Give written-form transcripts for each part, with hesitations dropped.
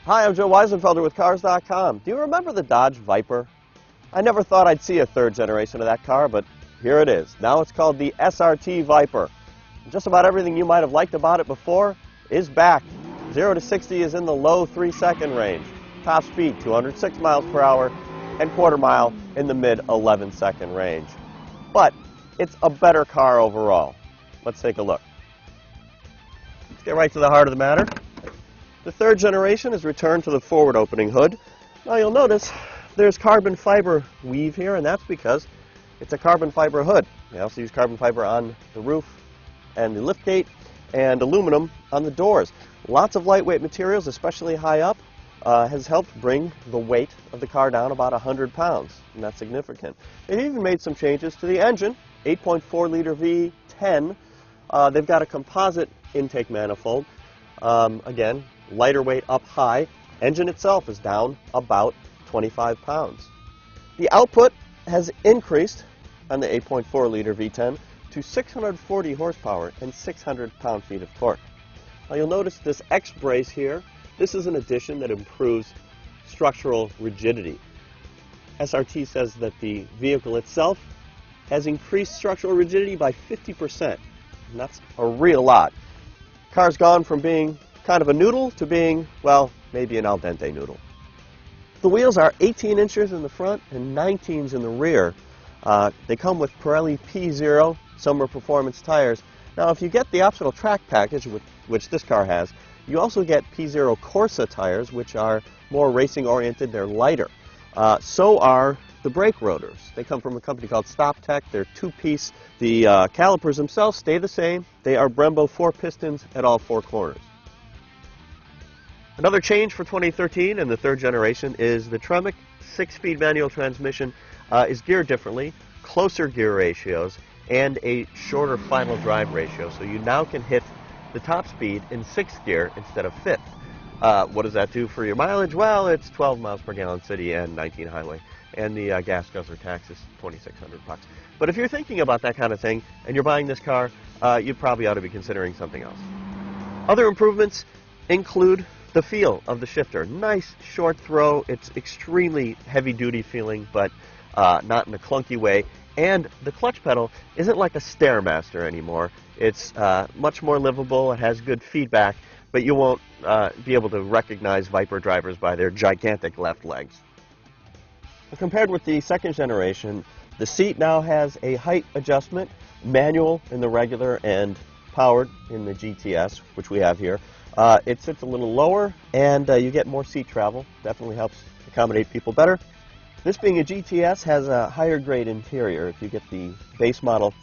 Hi, I'm Joe Weisenfelder with Cars.com. Do you remember the Dodge Viper? I never thought I'd see a third generation of that car, but here it is. Now it's called the SRT Viper. Just about everything you might have liked about it before is back. 0 to 60 is in the low 3-second range. Top speed, 206 miles per hour, and quarter mile in the mid 11-second range. But it's a better car overall. Let's take a look. Let's get right to the heart of the matter. The third generation has returned to the forward opening hood. Now you'll notice there's carbon fiber weave here, and that's because it's a carbon fiber hood. They also use carbon fiber on the roof and the liftgate, and aluminum on the doors. Lots of lightweight materials, especially high up, has helped bring the weight of the car down about 100 pounds, and that's significant. They've even made some changes to the engine. 8.4-liter V10. They've got a composite intake manifold. Again, lighter weight up high. Engine itself is down about 25 pounds. The output has increased on the 8.4-liter V10 to 640 horsepower and 600 pound-feet of torque. Now you'll notice this X-brace here. This is an addition that improves structural rigidity. SRT says that the vehicle itself has increased structural rigidity by 50%, and that's a real lot. Car's gone from being kind of a noodle to being, well, maybe an al dente noodle. The wheels are 18 inches in the front and 19s in the rear. They come with Pirelli P0 Summer Performance tires. Now, if you get the optional track package, which this car has, you also get P0 Corsa tires, which are more racing-oriented. They're lighter. So are the brake rotors. They come from a company called StopTech. They're two-piece. The calipers themselves stay the same. They are Brembo 4 pistons at all 4 corners. Another change for 2013 and the third generation is the Tremec 6-speed manual transmission is geared differently, closer gear ratios, and a shorter final drive ratio. So you now can hit the top speed in 6th gear instead of 5th. What does that do for your mileage? Well, it's 12 miles per gallon city and 19 highway. And the gas guzzler tax is $2,600 bucks. But if you're thinking about that kind of thing and you're buying this car, you probably ought to be considering something else. Other improvements include the feel of the shifter. Nice short throw. It's extremely heavy-duty feeling, but not in a clunky way. And the clutch pedal isn't like a Stairmaster anymore. It's much more livable. It has good feedback, but you won't be able to recognize Viper drivers by their gigantic left legs. Compared with the second generation, the seat now has a height adjustment, manual in the regular and powered in the GTS, which we have here. It sits a little lower, and you get more seat travel. Definitely helps accommodate people better. This being a GTS has a higher grade interior. If you get the base model,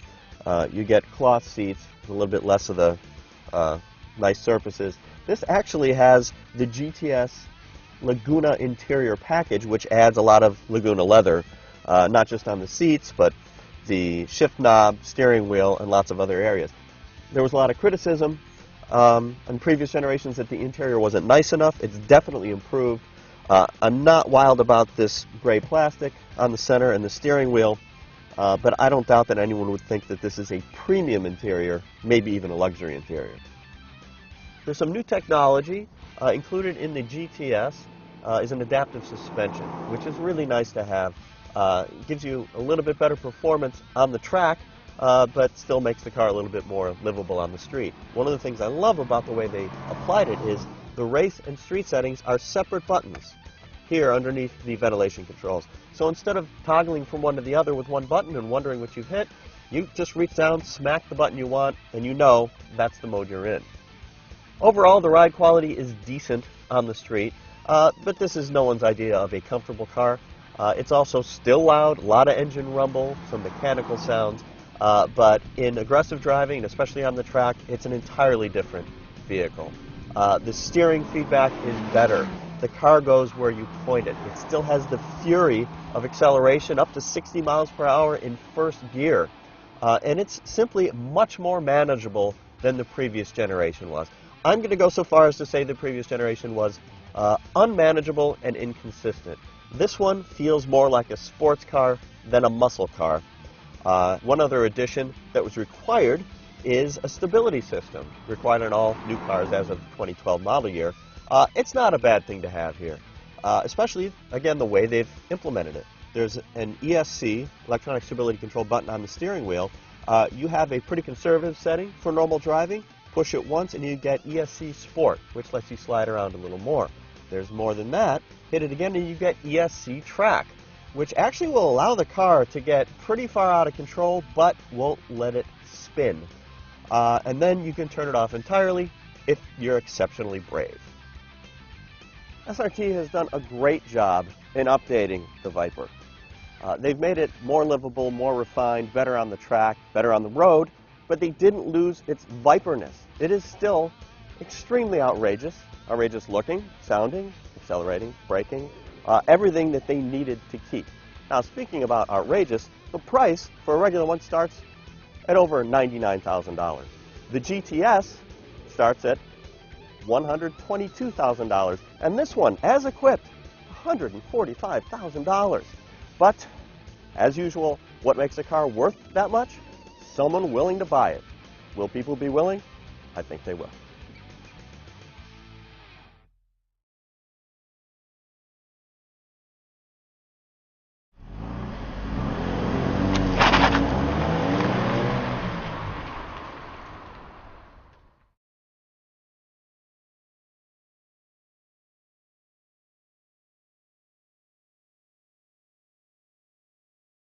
you get cloth seats, a little bit less of the nice surfaces. This actually has the GTS Laguna interior package, which adds a lot of Laguna leather, not just on the seats, but the shift knob, steering wheel, and lots of other areas. There was a lot of criticism on previous generations that the interior wasn't nice enough. It's definitely improved. I'm not wild about this gray plastic on the center and the steering wheel, but I don't doubt that anyone would think that this is a premium interior, maybe even a luxury interior. There's some new technology included in the GTS is an adaptive suspension, which is really nice to have. It gives you a little bit better performance on the track, but still makes the car a little bit more livable on the street. One of the things I love about the way they applied it is the race and street settings are separate buttons here underneath the ventilation controls. So instead of toggling from one to the other with one button and wondering what you've hit, you just reach down, smack the button you want, and you know that's the mode you're in. Overall, the ride quality is decent on the street, but this is no one's idea of a comfortable car. It's also still loud, a lot of engine rumble, some mechanical sounds, but in aggressive driving, especially on the track, it's an entirely different vehicle. The steering feedback is better. The car goes where you point it. It still has the fury of acceleration up to 60 miles per hour in first gear. And it's simply much more manageable than the previous generation was. I'm going to go so far as to say the previous generation was unmanageable and inconsistent. This one feels more like a sports car than a muscle car. One other addition that was required is a stability system, required on all new cars as of the 2012 model year. It's not a bad thing to have here, especially, again, the way they've implemented it. There's an ESC, electronic stability control button on the steering wheel. You have a pretty conservative setting for normal driving. Push it once and you get ESC Sport, which lets you slide around a little more. There's more than that. Hit it again and you get ESC Track, which actually will allow the car to get pretty far out of control, but won't let it spin. And then you can turn it off entirely if you're exceptionally brave. SRT has done a great job in updating the Viper. They've made it more livable, more refined, better on the track, better on the road, but they didn't lose its Viperness. It is still extremely outrageous looking, sounding, accelerating, braking, everything that they needed to keep. Now, speaking about outrageous, the price for a regular one starts at over $99,000. The GTS starts at $122,000, and this one, as equipped, $145,000. But, as usual, what makes a car worth that much? Someone willing to buy it. Will people be willing? I think they will.